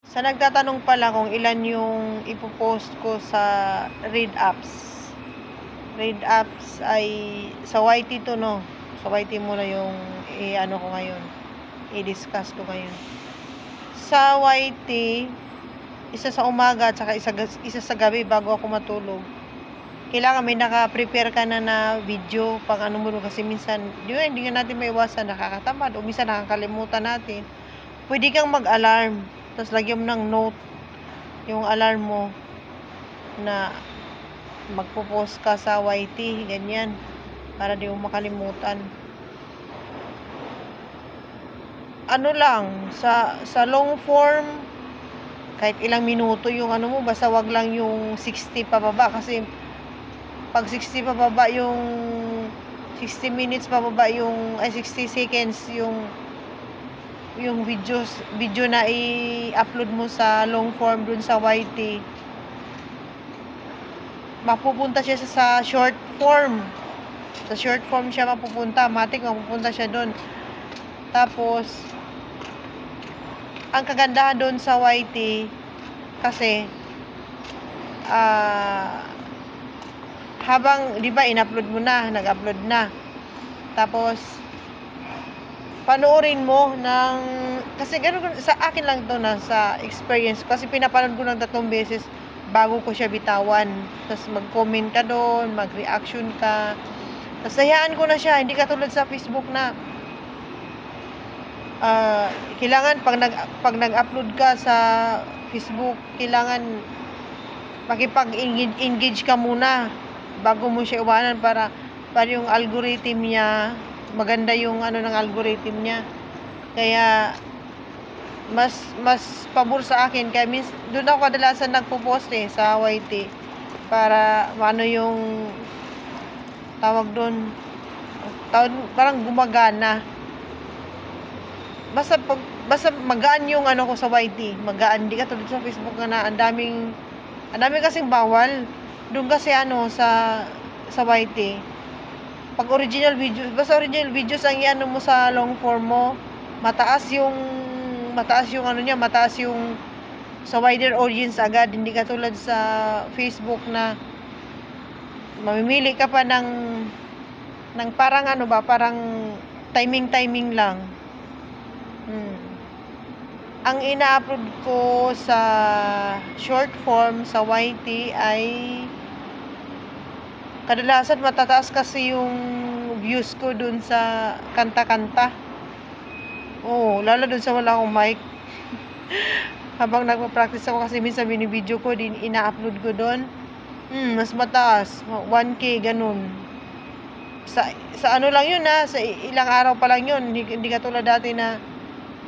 Sa nagtatanong pala kung ilan yung ipopost ko sa Read Apps. Read Apps ay sa YT to, no? Sa YT muna yung i-ano ko ngayon. I-discuss ko ngayon. Sa YT, isa sa umaga at saka isa sa gabi bago ako matulog. Kailangan may naka-prepare ka na video pang ano mo, kasi minsan hindi nga natin maiwasan, nakakatamad o minsan nakakalimutan natin. Pwede kang mag-alarm, tapos lagyan mo ng note yung alarm mo na magpo-post ka sa YT, ganyan, para di mo makalimutan. Ano lang, sa long form, kahit ilang minuto yung ano mo, basta wag lang yung 60 pababa, kasi pag 60 pababa yung 60 minutes pababa yung 60 seconds yung video na i-upload mo sa long form dun sa YT, mapupunta siya sa short form. Sa short form siya mapupunta, mapupunta siya dun. Tapos ang kagandahan doon sa YT kasi habang, di ba, in-upload mo na, nag-upload na, tapos panoorin mo ng, kasi gano'n, sa akin lang to, na sa experience, kasi pinapanood ko ng 3 beses bago ko siya bitawan. Tapos mag-comment ka doon, mag-reaction ka, tapos hayaan ko na siya. Hindi katulad sa Facebook na kailangan pag nag-upload ka sa Facebook, kailangan makipag-engage ka muna bago mo siya iwanan, para yung algorithm niya, maganda yung ano ng algorithm niya. Kaya mas pabor sa akin, kaya doon ako kadalasan nagpo-post sa YT, para ano yung tawag doon, parang gumagana. Basta magaan yung ano ko sa YT, magaan. Di katulad sa Facebook na ang daming kasing bawal. Doon kasi ano sa YT, pag original videos, basta original videos ang iano mo sa long form mo, mataas yung ano niya, mataas yung sa wider audience agad. Hindi katulad sa Facebook na mamimili ka pa ng parang ano ba, parang timing lang. Ang ina-upload ko sa short form sa YT ay kadalasan matataas kasi yung views ko dun sa kanta-kanta. Oo, lalo dun sa wala akong mic. Habang nagpa-practice ako, kasi minsan binibideo ko din, ina-upload ko dun. Mas mataas, 1K ganun. Sa ano lang yun, sa ilang araw pa lang yun. Hindi katulad dati na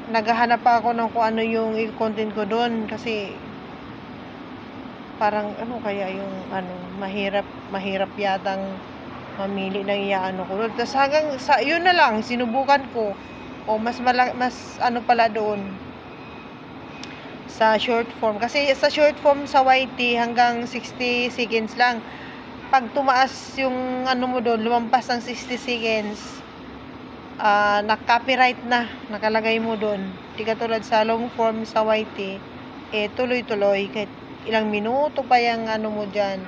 naghahanap pa ako ng kung ano yung i-content ko doon, kasi parang ano kaya yung ano, mahirap yatang mamili ng iaano ko doon. Tapos hanggang sa yun na lang, sinubukan ko. O mas ano pala doon sa short form, kasi sa short form sa YT hanggang 60 seconds lang. Pag tumaas yung ano mo doon, lumampas ng 60 seconds, na-copyright na, nakalagay mo doon. Di katulad sa long form sa YT, tuloy-tuloy, kahit ilang minuto pa yung ano mo dyan,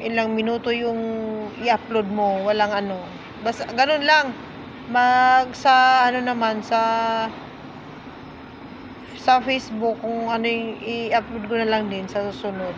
ilang minuto yung i-upload mo, walang ano, basta ganun lang. Sa ano naman, sa Facebook, kung ano yung i-upload ko na lang din sa susunod.